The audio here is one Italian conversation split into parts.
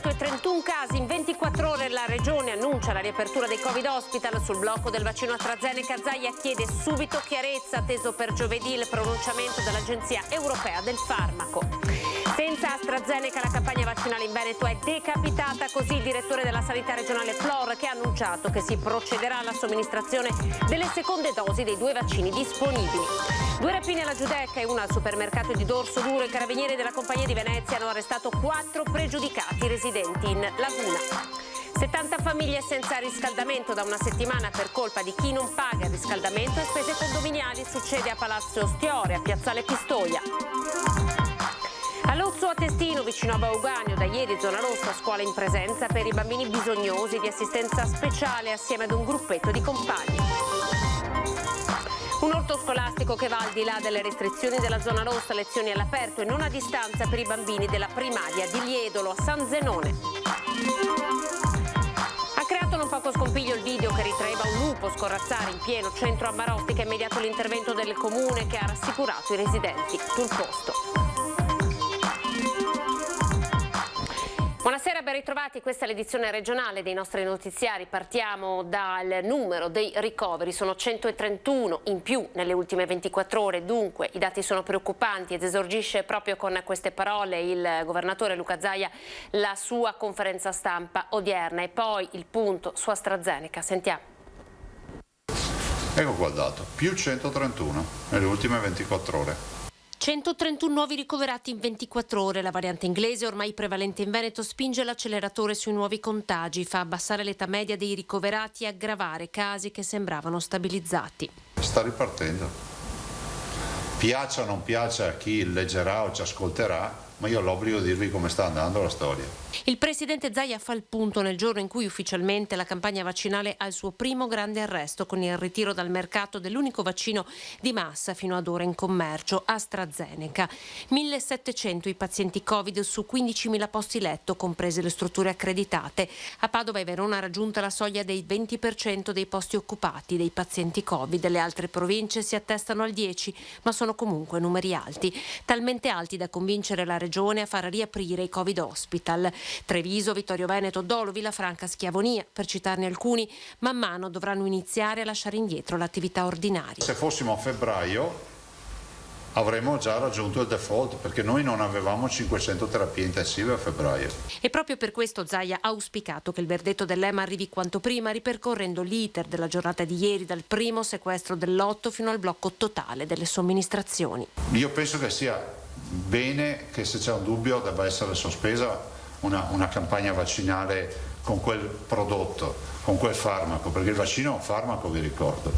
131 casi in 24 ore. La regione annuncia la riapertura dei Covid Hospital. Sul blocco del vaccino AstraZeneca Zaia chiede subito chiarezza, atteso per giovedì il pronunciamento dell'Agenzia Europea del Farmaco. Senza AstraZeneca la campagna vaccinale in Veneto è decapitata, così il direttore della sanità regionale Flor, che ha annunciato che si procederà alla somministrazione delle seconde dosi dei 2 vaccini disponibili. 2 rapine alla Giudecca e una al supermercato di Dorso Duro. I carabinieri della Compagnia di Venezia hanno arrestato 4 pregiudicati residenti in Laguna. 70 famiglie senza riscaldamento da una settimana per colpa di chi non paga il riscaldamento e spese condominiali. Succede a Palazzo Ostiore, a Piazzale Pistoia. A Lozzo a Testino, vicino a Bauganio, da ieri zona rossa, scuola in presenza per i bambini bisognosi di assistenza speciale assieme ad un gruppetto di compagni. Un orto scolastico che va al di là delle restrizioni della zona rossa, lezioni all'aperto e non a distanza per i bambini della primaria di Liedolo a San Zenone. Ha creato non poco scompiglio il video che ritraeva un lupo scorrazzare in pieno centro a Marostica, immediato l'intervento del comune che ha rassicurato i residenti sul posto. Buonasera, ben ritrovati, questa è l'edizione regionale dei nostri notiziari. Partiamo dal numero dei ricoveri, sono 131 in più nelle ultime 24 ore, dunque i dati sono preoccupanti ed esordisce proprio con queste parole il governatore Luca Zaia la sua conferenza stampa odierna. E poi il punto su AstraZeneca, sentiamo. Ecco qua il dato, più 131 nelle ultime 24 ore. 131 nuovi ricoverati in 24 ore. La variante inglese, ormai prevalente in Veneto, spinge l'acceleratore sui nuovi contagi, fa abbassare l'età media dei ricoverati e aggravare casi che sembravano stabilizzati. Sta ripartendo. Piaccia o non piaccia a chi leggerà o ci ascolterà, ma io ho l'obbligo di dirvi come sta andando la storia. Il presidente Zaia fa il punto nel giorno in cui ufficialmente la campagna vaccinale ha il suo primo grande arresto, con il ritiro dal mercato dell'unico vaccino di massa fino ad ora in commercio, AstraZeneca. 1.700 i pazienti Covid su 15.000 posti letto, comprese le strutture accreditate. A Padova e Verona ha raggiunta la soglia dei 20% dei posti occupati dei pazienti Covid. Le altre province si attestano al 10%, ma sono comunque numeri alti, talmente alti da convincere la regione a far riaprire i Covid Hospital. Treviso, Vittorio Veneto, Dolo, Villafranca, Schiavonia, per citarne alcuni, man mano dovranno iniziare a lasciare indietro l'attività ordinaria. Se fossimo a febbraio avremmo già raggiunto il default, perché noi non avevamo 500 terapie intensive a febbraio. E proprio per questo Zaia ha auspicato che il verdetto dell'EMA arrivi quanto prima, ripercorrendo l'iter della giornata di ieri, dal primo sequestro del lotto fino al blocco totale delle somministrazioni. Io penso che sia bene che, se c'è un dubbio, debba essere sospesa una campagna vaccinale con quel prodotto, con quel farmaco, perché il vaccino è un farmaco, vi ricordo.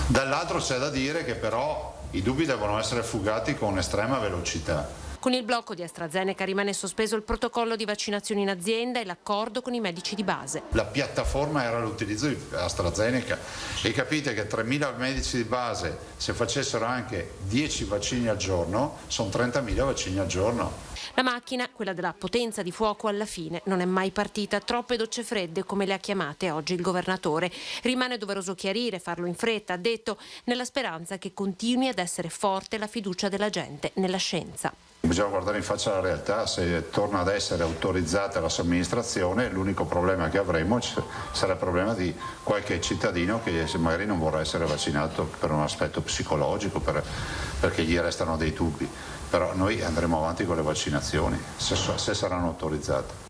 Dall'altro c'è da dire che però i dubbi devono essere fugati con estrema velocità. Con il blocco di AstraZeneca rimane sospeso il protocollo di vaccinazione in azienda e l'accordo con i medici di base. La piattaforma era l'utilizzo di AstraZeneca e capite che 3.000 medici di base, se facessero anche 10 vaccini al giorno, sono 30.000 vaccini al giorno. La macchina, quella della potenza di fuoco, alla fine non è mai partita. Troppe docce fredde, come le ha chiamate oggi il governatore. Rimane doveroso chiarire, farlo in fretta, ha detto, nella speranza che continui ad essere forte la fiducia della gente nella scienza. Bisogna guardare in faccia la realtà. Se torna ad essere autorizzata la somministrazione, l'unico problema che avremo sarà il problema di qualche cittadino che magari non vorrà essere vaccinato per un aspetto psicologico, perché gli restano dei dubbi. Però noi andremo avanti con le vaccinazioni, se saranno autorizzate.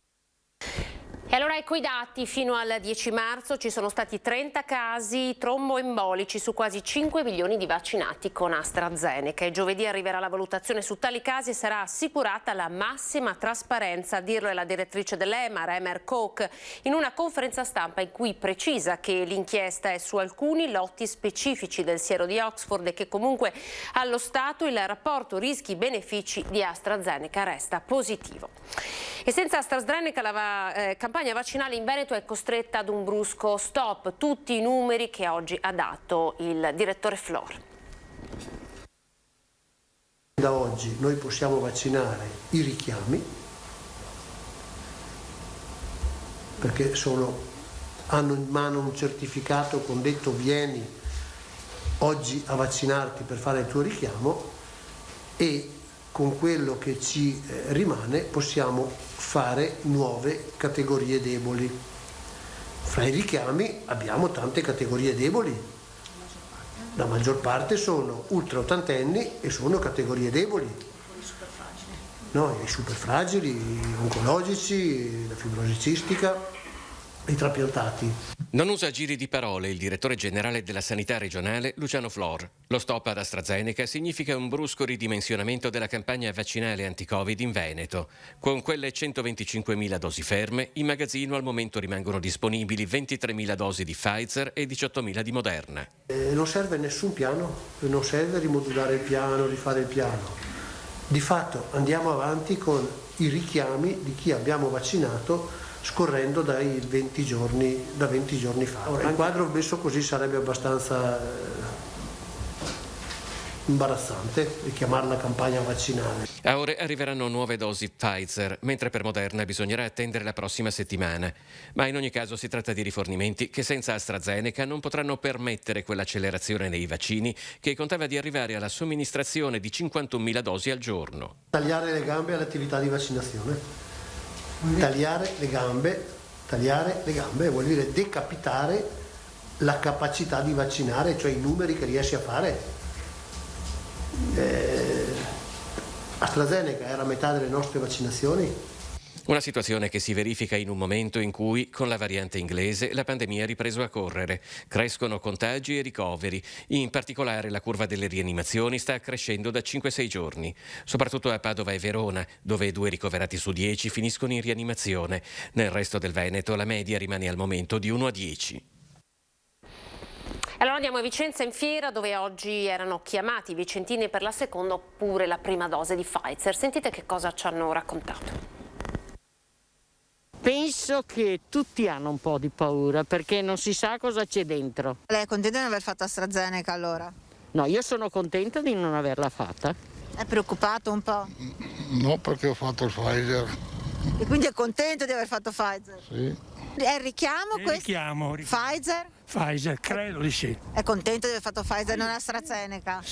E allora ecco i dati, fino al 10 marzo ci sono stati 30 casi tromboembolici su quasi 5 milioni di vaccinati con AstraZeneca e giovedì arriverà la valutazione su tali casi e sarà assicurata la massima trasparenza, a dirlo è la direttrice dell'EMA, Remer Koch, in una conferenza stampa in cui precisa che l'inchiesta è su alcuni lotti specifici del siero di Oxford e che comunque allo stato il rapporto rischi-benefici di AstraZeneca resta positivo. E senza AstraZeneca la campagna vaccinale in Veneto è costretta ad un brusco stop. Tutti i numeri che oggi ha dato il direttore Flor. Da oggi noi possiamo vaccinare i richiami, perché hanno in mano un certificato con detto vieni oggi a vaccinarti per fare il tuo richiamo, e con quello che ci rimane possiamo fare nuove categorie deboli. Fra i richiami abbiamo tante categorie deboli, la maggior parte sono ultra ottantenni e sono categorie deboli. No, i superfragili, gli oncologici, la fibrosi cistica, i trapiantati. Non usa giri di parole il direttore generale della sanità regionale Luciano Flor. Lo stop ad AstraZeneca significa un brusco ridimensionamento della campagna vaccinale anti-Covid in Veneto. Con quelle 125.000 dosi ferme, in magazzino al momento rimangono disponibili 23.000 dosi di Pfizer e 18.000 di Moderna. Non serve nessun piano, non serve rimodulare il piano, rifare il piano. Di fatto andiamo avanti con i richiami di chi abbiamo vaccinato scorrendo da 20 giorni fa. Ora, il quadro messo così sarebbe abbastanza imbarazzante richiamarla campagna vaccinale. A ore arriveranno nuove dosi Pfizer, mentre per Moderna bisognerà attendere la prossima settimana. Ma in ogni caso si tratta di rifornimenti che senza AstraZeneca non potranno permettere quell'accelerazione nei vaccini che contava di arrivare alla somministrazione di 51.000 dosi al giorno. Tagliare le gambe all'attività di vaccinazione. Tagliare le gambe vuol dire decapitare la capacità di vaccinare, cioè i numeri che riesci a fare. AstraZeneca era metà delle nostre vaccinazioni. Una situazione che si verifica in un momento in cui, con la variante inglese, la pandemia ha ripreso a correre. Crescono contagi e ricoveri. In particolare la curva delle rianimazioni sta crescendo da 5-6 giorni. Soprattutto a Padova e Verona, dove 2 ricoverati su 10 finiscono in rianimazione. Nel resto del Veneto la media rimane al momento di 1 a 10. Allora andiamo a Vicenza in fiera, dove oggi erano chiamati i vicentini per la seconda oppure la prima dose di Pfizer. Sentite che cosa ci hanno raccontato. Penso che tutti hanno un po' di paura perché non si sa cosa c'è dentro. Lei è contenta di non aver fatto AstraZeneca allora? No, io sono contenta di non averla fatta. È preoccupato un po'? No, perché ho fatto il Pfizer. E quindi è contento di aver fatto Pfizer? Sì. È il richiamo questo? Richiamo. Pfizer? Pfizer, credo di sì. È contento di aver fatto Pfizer e non AstraZeneca?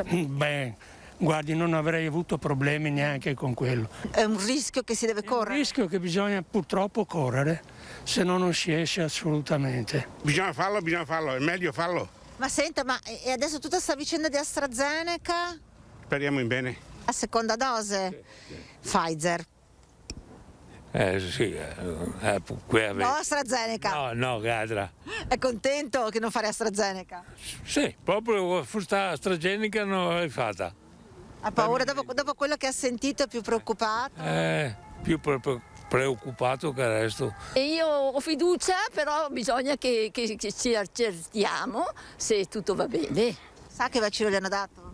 Beh, guardi, non avrei avuto problemi neanche con quello. È un rischio che si deve correre? È un rischio che bisogna purtroppo correre, se no non si esce assolutamente. Bisogna farlo, è meglio farlo. Ma senta, e adesso tutta sta vicenda di AstraZeneca? Speriamo in bene. La seconda dose? Sì. Pfizer? Sì, no, AstraZeneca? No, Gadra. È contento che non fare AstraZeneca? Sì, proprio questa AstraZeneca non l'hai fatta. Ha paura dopo quello che ha sentito, è più preoccupato? Più preoccupato che il resto. Io ho fiducia, però bisogna che ci accertiamo se tutto va bene. Sa che vaccino gli hanno dato?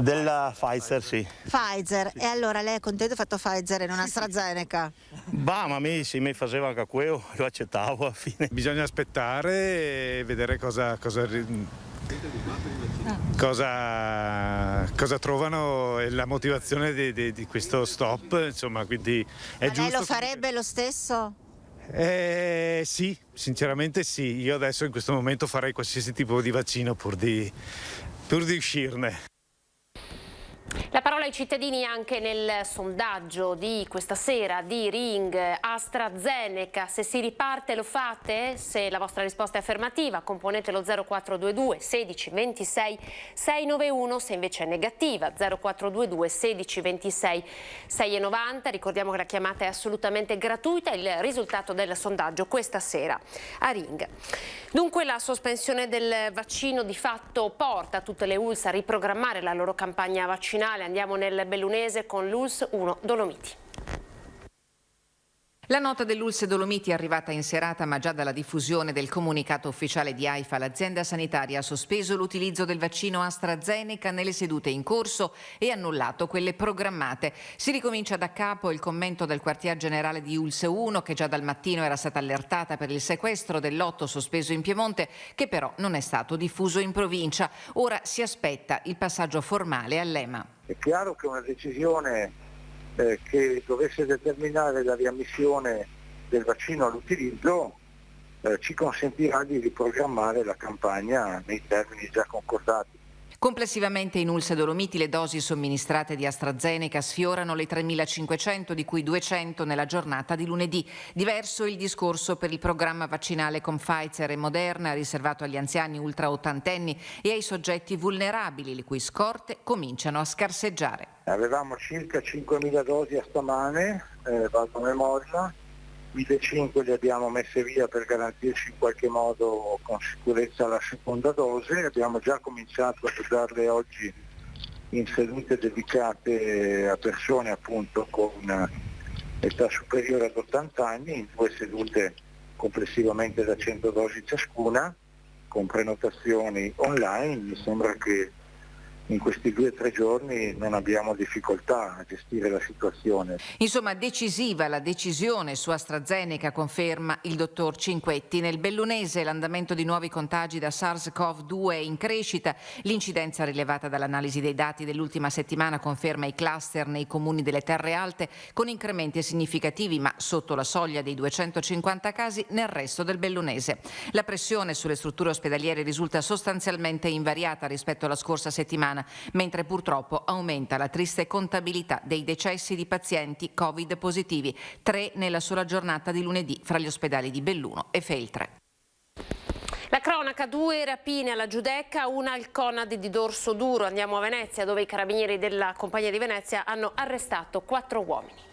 Della Pfizer, sì. Pfizer, sì. E allora lei è contento di fatto Pfizer e non AstraZeneca? Bah, ma mi faceva anche quello, lo accettavo alla fine. Bisogna aspettare e vedere cosa trovano e la motivazione di questo stop, insomma, quindi è giusto. Lei lo farebbe lo stesso? Sì, sinceramente sì. Io adesso in questo momento farei qualsiasi tipo di vaccino pur di uscirne. La parola ai cittadini anche nel sondaggio di questa sera di Ring. AstraZeneca, se si riparte lo fate? Se la vostra risposta è affermativa componete lo 0422 16 26 691, se invece è negativa 0422 16 26 690. Ricordiamo che la chiamata è assolutamente gratuita, il risultato del sondaggio questa sera a Ring. Dunque la sospensione del vaccino di fatto porta tutte le ULSS a riprogrammare la loro campagna vaccinale. Andiamo nel bellunese con l'ULSS 1 Dolomiti. La nota dell'ULSS Dolomiti è arrivata in serata, ma già dalla diffusione del comunicato ufficiale di AIFA l'azienda sanitaria ha sospeso l'utilizzo del vaccino AstraZeneca nelle sedute in corso e annullato quelle programmate. Si ricomincia da capo. Il commento del quartier generale di ULSS 1, che già dal mattino era stata allertata per il sequestro del lotto sospeso in Piemonte, che però non è stato diffuso in provincia. Ora si aspetta il passaggio formale all'EMA. È chiaro che una decisione che dovesse determinare la riammissione del vaccino all'utilizzo ci consentirà di riprogrammare la campagna nei termini già concordati. Complessivamente in Ulse Dolomiti le dosi somministrate di AstraZeneca sfiorano le 3.500, di cui 200 nella giornata di lunedì. Diverso il discorso per il programma vaccinale con Pfizer e Moderna, riservato agli anziani ultra ottantenni e ai soggetti vulnerabili, le cui scorte cominciano a scarseggiare. Avevamo circa 5.000 dosi a stamane, vado a memoria. 1.500 le abbiamo messe via per garantirci in qualche modo con sicurezza la seconda dose. Abbiamo già cominciato a usarle oggi in sedute dedicate a persone appunto con età superiore ad 80 anni, in 2 sedute complessivamente da 100 dosi ciascuna, con prenotazioni online. Mi sembra che in questi 2 o 3 giorni non abbiamo difficoltà a gestire la situazione. Insomma, decisiva la decisione su AstraZeneca, conferma il dottor Cinquetti. Nel Bellunese l'andamento di nuovi contagi da SARS-CoV-2 è in crescita. L'incidenza rilevata dall'analisi dei dati dell'ultima settimana conferma i cluster nei comuni delle Terre Alte, con incrementi significativi ma sotto la soglia dei 250 casi nel resto del Bellunese. La pressione sulle strutture ospedaliere risulta sostanzialmente invariata rispetto alla scorsa settimana, mentre purtroppo aumenta la triste contabilità dei decessi di pazienti Covid positivi, 3 nella sola giornata di lunedì fra gli ospedali di Belluno e Feltre. La cronaca, 2 rapine alla Giudecca, una al Conad di Dorsoduro. Andiamo a Venezia, dove i carabinieri della Compagnia di Venezia hanno arrestato 4 uomini.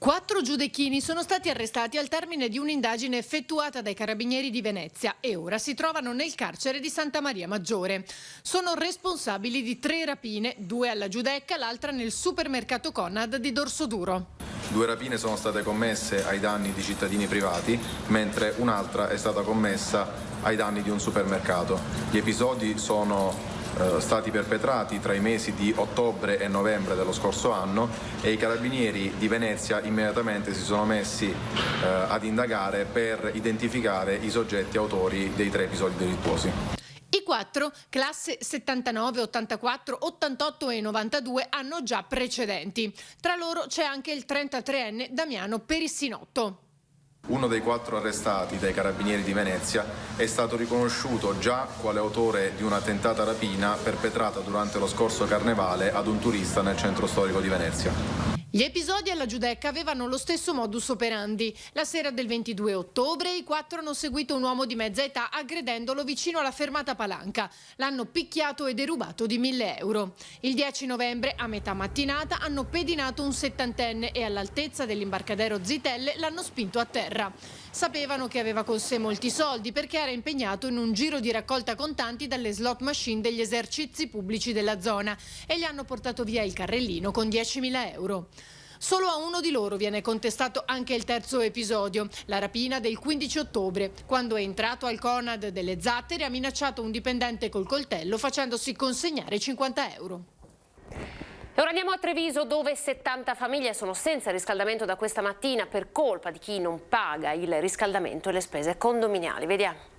4 giudecchini sono stati arrestati al termine di un'indagine effettuata dai carabinieri di Venezia e ora si trovano nel carcere di Santa Maria Maggiore. Sono responsabili di 3 rapine, 2 alla Giudecca, l'altra nel supermercato Conad di Dorsoduro. 2 rapine sono state commesse ai danni di cittadini privati, mentre un'altra è stata commessa ai danni di un supermercato. Gli episodi sono stati perpetrati tra i mesi di ottobre e novembre dello scorso anno e i carabinieri di Venezia immediatamente si sono messi ad indagare per identificare i soggetti autori dei 3 episodi delittuosi. I 4, classe 79, 84, 88 e 92, hanno già precedenti. Tra loro c'è anche il 33enne Damiano Perissinotto. Uno dei 4 arrestati dai carabinieri di Venezia è stato riconosciuto già quale autore di una tentata rapina perpetrata durante lo scorso carnevale ad un turista nel centro storico di Venezia. Gli episodi alla Giudecca avevano lo stesso modus operandi. La sera del 22 ottobre i 4 hanno seguito un uomo di mezza età aggredendolo vicino alla fermata Palanca. L'hanno picchiato e derubato di 1.000 euro. Il 10 novembre, a metà mattinata, hanno pedinato un 70enne e all'altezza dell'imbarcadero Zitelle l'hanno spinto a terra. Sapevano che aveva con sé molti soldi perché era impegnato in un giro di raccolta contanti dalle slot machine degli esercizi pubblici della zona e gli hanno portato via il carrellino con 10.000 euro. Solo a uno di loro viene contestato anche il terzo episodio, la rapina del 15 ottobre, quando è entrato al Conad delle Zattere e ha minacciato un dipendente col coltello facendosi consegnare 50 euro. E ora andiamo a Treviso, dove 70 famiglie sono senza riscaldamento da questa mattina per colpa di chi non paga il riscaldamento e le spese condominiali. Vediamo.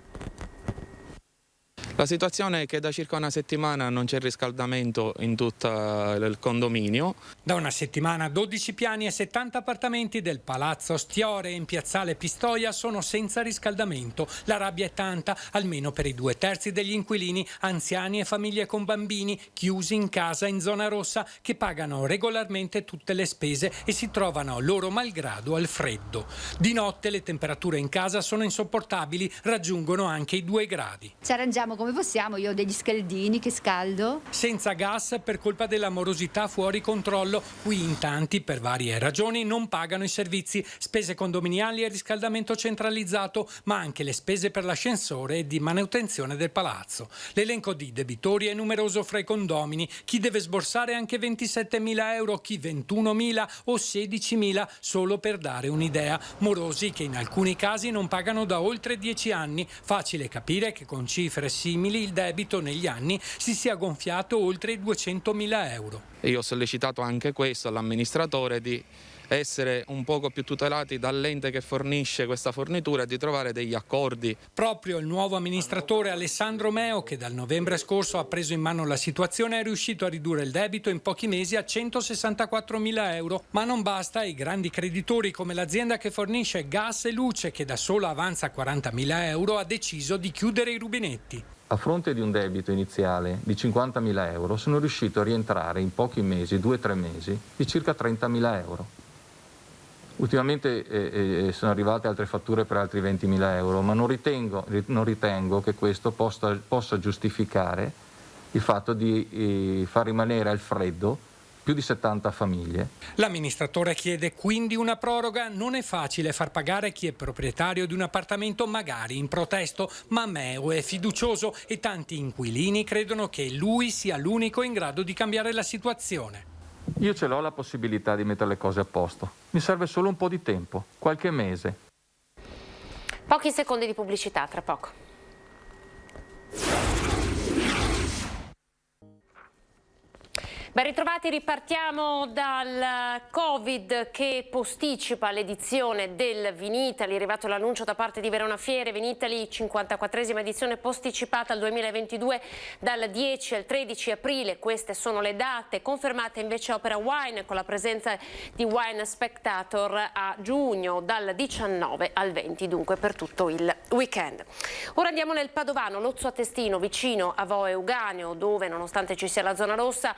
La situazione è che da circa una settimana non c'è riscaldamento in tutto il condominio. Da una settimana 12 piani e 70 appartamenti del Palazzo Stiore in piazzale Pistoia sono senza riscaldamento. La rabbia è tanta, almeno per i 2/3 degli inquilini, anziani e famiglie con bambini, chiusi in casa in zona rossa, che pagano regolarmente tutte le spese e si trovano loro malgrado al freddo. Di notte le temperature in casa sono insopportabili, raggiungono anche i 2 gradi. Ci arrangiamo come possiamo, io ho degli scaldini che scaldo. Senza gas per colpa della morosità fuori controllo. Qui in tanti, per varie ragioni, non pagano i servizi, spese condominiali e riscaldamento centralizzato, ma anche le spese per l'ascensore e di manutenzione del palazzo. L'elenco di debitori è numeroso fra i condomini, chi deve sborsare anche 27.000 euro, chi 21.000 o 16.000, solo per dare un'idea. Morosi che in alcuni casi non pagano da oltre 10 anni. Facile capire che con cifre simili il debito negli anni si sia gonfiato oltre i 200.000 euro. Io ho sollecitato anche questo all'amministratore di essere un poco più tutelati dall'ente che fornisce questa fornitura e di trovare degli accordi. Proprio il nuovo amministratore Alessandro Meo, che dal novembre scorso ha preso in mano la situazione, è riuscito a ridurre il debito in pochi mesi a 164.000 euro. Ma non basta, i grandi creditori come l'azienda che fornisce gas e luce, che da sola avanza 40.000 euro, ha deciso di chiudere i rubinetti. A fronte di un debito iniziale di 50.000 euro sono riuscito a rientrare in pochi mesi, 2-3 mesi, di circa 30.000 euro. Ultimamente sono arrivate altre fatture per altri 20.000 euro, ma non ritengo che questo possa giustificare il fatto di far rimanere al freddo più di 70 famiglie. L'amministratore chiede quindi una proroga. Non è facile far pagare chi è proprietario di un appartamento magari in protesto, ma Meo è fiducioso e tanti inquilini credono che lui sia l'unico in grado di cambiare la situazione. Io ce l'ho la possibilità di mettere le cose a posto. Mi serve solo un po' di tempo, qualche mese. Pochi secondi di pubblicità, tra poco. Ben ritrovati, ripartiamo dal Covid che posticipa l'edizione del Vinitaly. È arrivato l'annuncio da parte di Verona Fiere, Vinitaly 54esima edizione posticipata al 2022 dal 10 al 13 aprile. Queste sono le date, confermate invece Opera Wine con la presenza di Wine Spectator a giugno dal 19 al 20, dunque per tutto il weekend. Ora andiamo nel Padovano, Lozzo a Testino, vicino a Vo Euganeo, dove nonostante ci sia la zona rossa,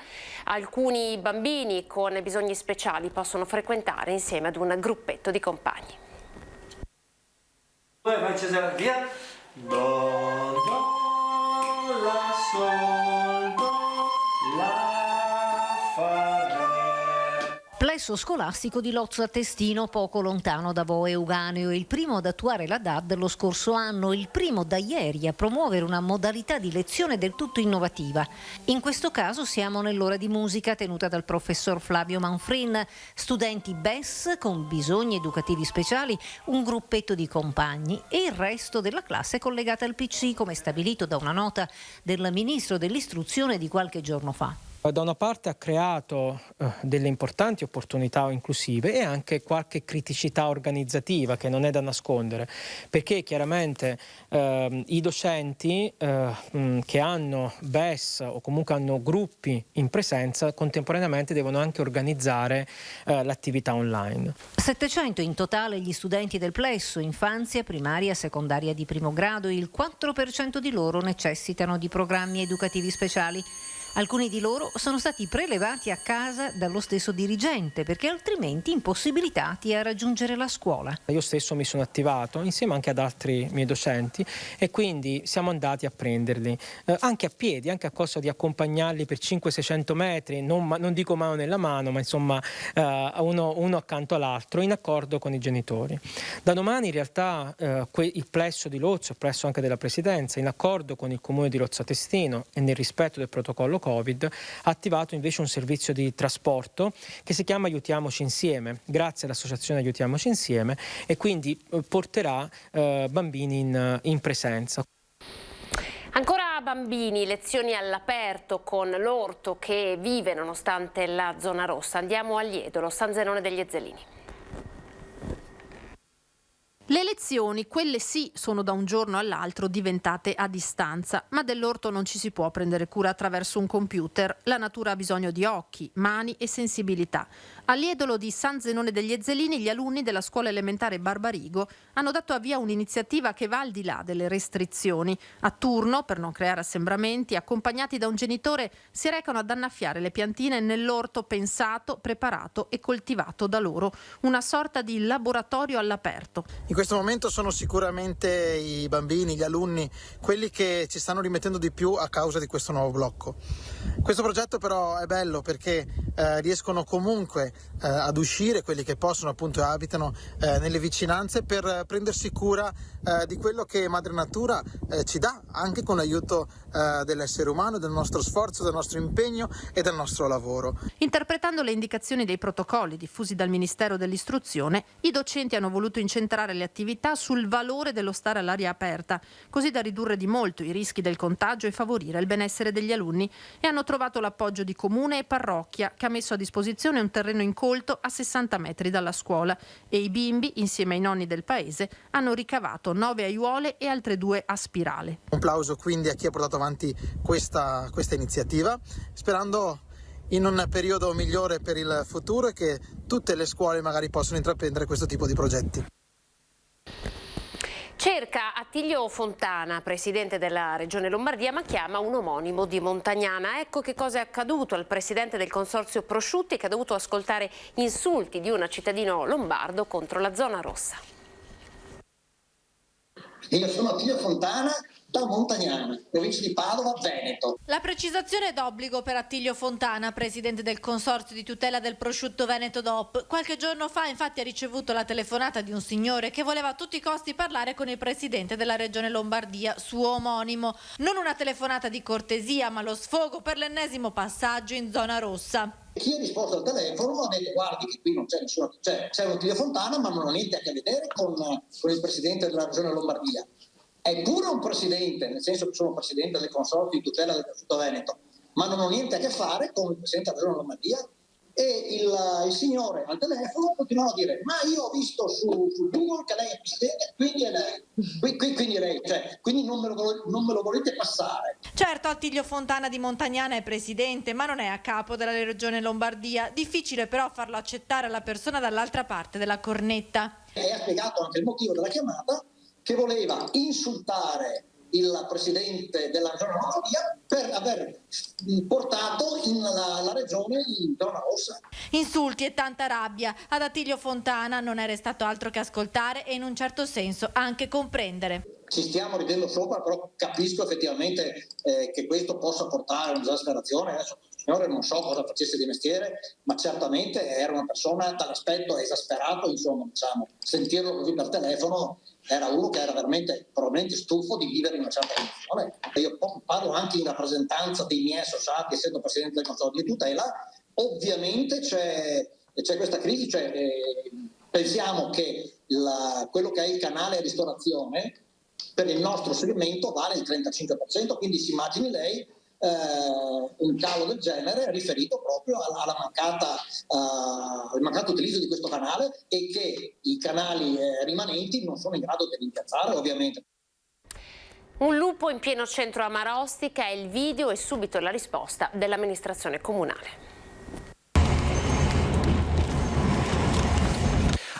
alcuni bambini con bisogni speciali possono frequentare insieme ad un gruppetto di compagni. Vai Cesare, via. Do, la, sol, do, la, fa, re. Plesso scolastico di Lozzo a Testino, poco lontano da Vo Euganeo, il primo ad attuare la DAD lo scorso anno, il primo da ieri a promuovere una modalità di lezione del tutto innovativa. In questo caso siamo nell'ora di musica tenuta dal professor Flavio Manfrin, studenti BES con bisogni educativi speciali, un gruppetto di compagni e il resto della classe collegata al PC, come stabilito da una nota del ministro dell'istruzione di qualche giorno fa. Da una parte ha creato delle importanti opportunità inclusive e anche qualche criticità organizzativa che non è da nascondere, perché chiaramente i docenti che hanno BES o comunque hanno gruppi in presenza contemporaneamente devono anche organizzare l'attività online. 700 in totale gli studenti del plesso, infanzia, primaria, secondaria di primo grado, il 4% di loro necessitano di programmi educativi speciali. Alcuni di loro sono stati prelevati a casa dallo stesso dirigente perché altrimenti impossibilitati a raggiungere la scuola. Io stesso mi sono attivato insieme anche ad altri miei docenti e quindi siamo andati a prenderli anche a piedi, anche a costo di accompagnarli per 500-600 metri, non dico mano nella mano, ma insomma uno accanto all'altro in accordo con i genitori. Da domani in realtà il plesso di Lozzo, il plesso anche della Presidenza, in accordo con il Comune di Lozzo a Testino e nel rispetto del protocollo Covid, ha attivato invece un servizio di trasporto che si chiama Aiutiamoci Insieme, grazie all'associazione Aiutiamoci Insieme, e quindi porterà bambini in presenza. Ancora bambini, lezioni all'aperto con l'orto che vive nonostante la zona rossa. Andiamo a Liedolo, San Zenone degli Ezzelini. Le lezioni, quelle sì, sono da un giorno all'altro diventate a distanza, ma dell'orto non ci si può prendere cura attraverso un computer. La natura ha bisogno di occhi, mani e sensibilità. All'Iedolo di San Zenone degli Ezzelini, gli alunni della scuola elementare Barbarigo hanno dato avvio a un'iniziativa che va al di là delle restrizioni. A turno, per non creare assembramenti, accompagnati da un genitore, si recano ad annaffiare le piantine nell'orto pensato, preparato e coltivato da loro. Una sorta di laboratorio all'aperto. In questo momento sono sicuramente i bambini, gli alunni, quelli che ci stanno rimettendo di più a causa di questo nuovo blocco. Questo progetto però è bello perché riescono comunque ad uscire, quelli che possono appunto abitano nelle vicinanze, per prendersi cura di quello che Madre Natura ci dà, anche con l'aiuto dell'essere umano, del nostro sforzo, del nostro impegno e del nostro lavoro. Interpretando le indicazioni dei protocolli diffusi dal Ministero dell'Istruzione, i docenti hanno voluto incentrare le attività sul valore dello stare all'aria aperta, così da ridurre di molto i rischi del contagio e favorire il benessere degli alunni, e hanno trovato l'appoggio di comune e parrocchia, che ha messo a disposizione un terreno incolto a 60 metri dalla scuola, e i bimbi, insieme ai nonni del paese, hanno ricavato 9 aiuole e altre 2 a spirale. Un plauso quindi a chi ha portato avanti questa iniziativa, sperando in un periodo migliore per il futuro e che tutte le scuole magari possano intraprendere questo tipo di progetti. Cerca Attilio Fontana, presidente della Regione Lombardia, ma chiama un omonimo di Montagnana. Ecco che cosa è accaduto al presidente del consorzio prosciutti, che ha dovuto ascoltare insulti di un cittadino lombardo contro la zona rossa. Io sono Attilio Fontana, da Montagnana, provincia di Padova, Veneto. La precisazione è d'obbligo per Attilio Fontana, presidente del consorzio di tutela del prosciutto Veneto DOP. Qualche giorno fa infatti ha ricevuto la telefonata di un signore che voleva a tutti i costi parlare con il presidente della regione Lombardia, suo omonimo. Non una telefonata di cortesia, ma lo sfogo per l'ennesimo passaggio in zona rossa. Chi ha risposto al telefono ha detto: guardi che qui non c'è nessuno, c'è un Attilio Fontana, ma non ha niente a che vedere con il presidente della regione Lombardia. È pure un presidente, nel senso che sono presidente del consorzio di tutela del prosciutto Veneto, ma non ho niente a che fare con il presidente della regione Lombardia. E il signore al telefono continuava a dire: ma io ho visto su Google che lei è presidente, quindi è lei, quindi lei, quindi non me lo volete passare. Certo, Attilio Fontana di Montagnana è presidente, ma non è a capo della regione Lombardia. Difficile però farlo accettare alla persona dall'altra parte della cornetta. E ha spiegato anche il motivo della chiamata, che voleva insultare il presidente della regione Lombardia per aver portato la regione in zona rossa. Insulti e tanta rabbia. Ad Attilio Fontana non è restato altro che ascoltare e in un certo senso anche comprendere. Ci stiamo ridendo sopra, però capisco effettivamente che questo possa portare a un'esasperazione. Adesso il signore non so cosa facesse di mestiere, ma certamente era una persona dall'aspetto esasperato, insomma, diciamo, sentirlo così per telefono. Era uno che era probabilmente stufo di vivere in una certa condizione. Io parlo anche in rappresentanza dei miei associati, essendo presidente del consorzio di tutela. Ovviamente c'è questa crisi, pensiamo che quello che è il canale ristorazione per il nostro segmento vale il 35%, quindi si immagini lei un calo del genere riferito proprio al mancato utilizzo di questo canale, e che i canali rimanenti non sono in grado di rimpiazzare, ovviamente. Un lupo in pieno centro a Marostica, è il video e subito la risposta dell'amministrazione comunale.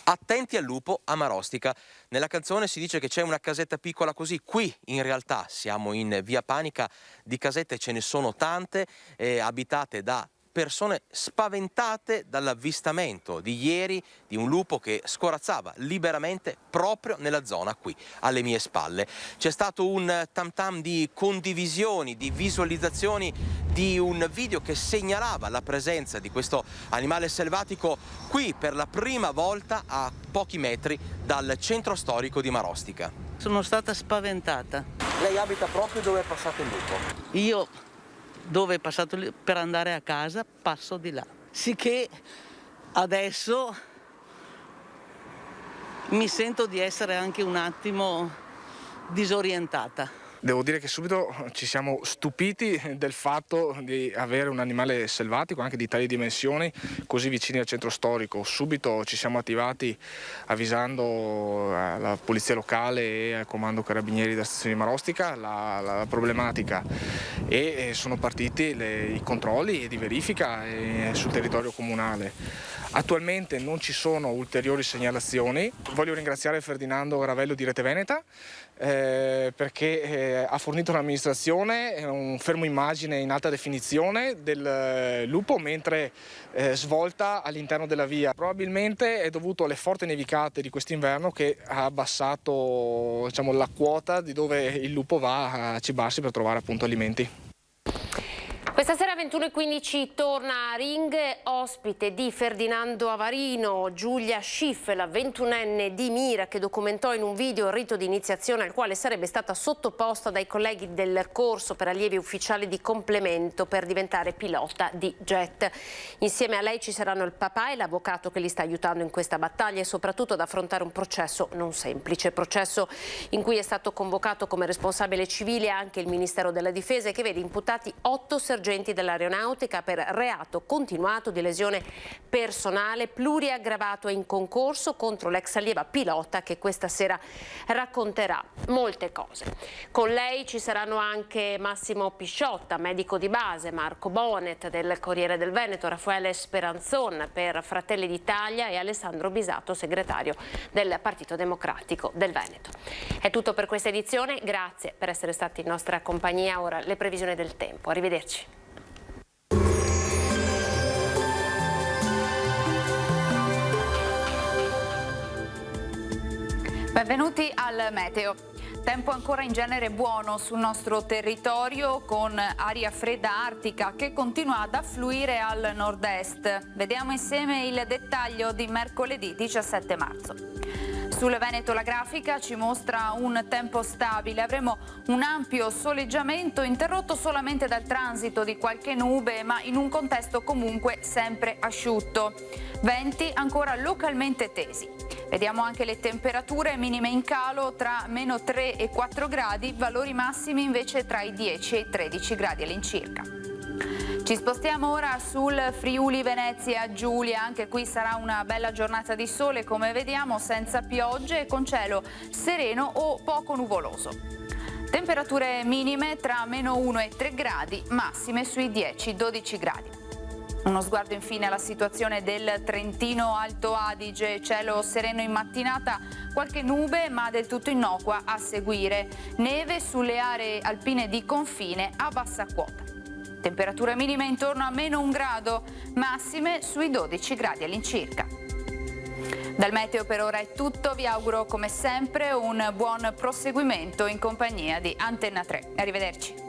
Attenti al lupo a Marostica. Nella canzone si dice che c'è una casetta piccola così. Qui in realtà siamo in via Panica, di casette ce ne sono tante, abitate da persone spaventate dall'avvistamento di ieri di un lupo che scorazzava liberamente proprio nella zona qui, alle mie spalle. C'è stato un tam tam di condivisioni, di visualizzazioni di un video che segnalava la presenza di questo animale selvatico qui per la prima volta a pochi metri dal centro storico di Marostica. Sono stata spaventata. Lei abita proprio dove è passato il lupo? Io dove è passato per andare a casa passo di là. Sicché adesso mi sento di essere anche un attimo disorientata. Devo dire che subito ci siamo stupiti del fatto di avere un animale selvatico anche di tali dimensioni così vicini al centro storico. Subito ci siamo attivati avvisando la polizia locale e al comando carabinieri della stazione di Marostica la problematica, e sono partiti i controlli di verifica sul territorio comunale. Attualmente non ci sono ulteriori segnalazioni. Voglio ringraziare Ferdinando Ravello di Rete Veneta perché ha fornito all'amministrazione un fermo immagine in alta definizione del lupo mentre svolta all'interno della via. Probabilmente è dovuto alle forti nevicate di quest'inverno che ha abbassato, diciamo, la quota di dove il lupo va a cibarsi per trovare appunto alimenti. Questa sera 21:15 torna a Ring, ospite di Ferdinando Avarino, Giulia Schiff, la 21enne di Mira, che documentò in un video il rito di iniziazione al quale sarebbe stata sottoposta dai colleghi del corso per allievi ufficiali di complemento per diventare pilota di jet. Insieme a lei ci saranno il papà e l'avvocato che li sta aiutando in questa battaglia e soprattutto ad affrontare un processo non semplice, processo in cui è stato convocato come responsabile civile anche il Ministero della Difesa e che vede imputati 8 sergenti dell'aeronautica per reato continuato di lesione personale pluriaggravato e in concorso contro l'ex allieva pilota che questa sera racconterà molte cose. Con lei ci saranno anche Massimo Pisciotta, medico di base, Marco Bonet del Corriere del Veneto, Raffaele Speranzon per Fratelli d'Italia e Alessandro Bisato, segretario del Partito Democratico del Veneto. È tutto per questa edizione, grazie per essere stati in nostra compagnia. Ora le previsioni del tempo. Arrivederci. Benvenuti al meteo. Tempo ancora in genere buono sul nostro territorio con aria fredda artica che continua ad affluire al nord-est. Vediamo insieme il dettaglio di mercoledì 17 marzo. Sul Veneto la grafica ci mostra un tempo stabile, avremo un ampio soleggiamento interrotto solamente dal transito di qualche nube, ma in un contesto comunque sempre asciutto. Venti ancora localmente tesi. Vediamo anche le temperature minime in calo tra meno 3 e 4 gradi, valori massimi invece tra i 10 e i 13 gradi all'incirca. Ci spostiamo ora sul Friuli Venezia Giulia, anche qui sarà una bella giornata di sole come vediamo, senza piogge e con cielo sereno o poco nuvoloso. Temperature minime tra meno 1 e 3 gradi, massime sui 10-12 gradi. Uno sguardo infine alla situazione del Trentino Alto Adige, cielo sereno in mattinata, qualche nube ma del tutto innocua a seguire, neve sulle aree alpine di confine a bassa quota. Temperature minime intorno a meno 1 grado, massime sui 12 gradi all'incirca. Dal meteo per ora è tutto, vi auguro come sempre un buon proseguimento in compagnia di Antenna 3. Arrivederci.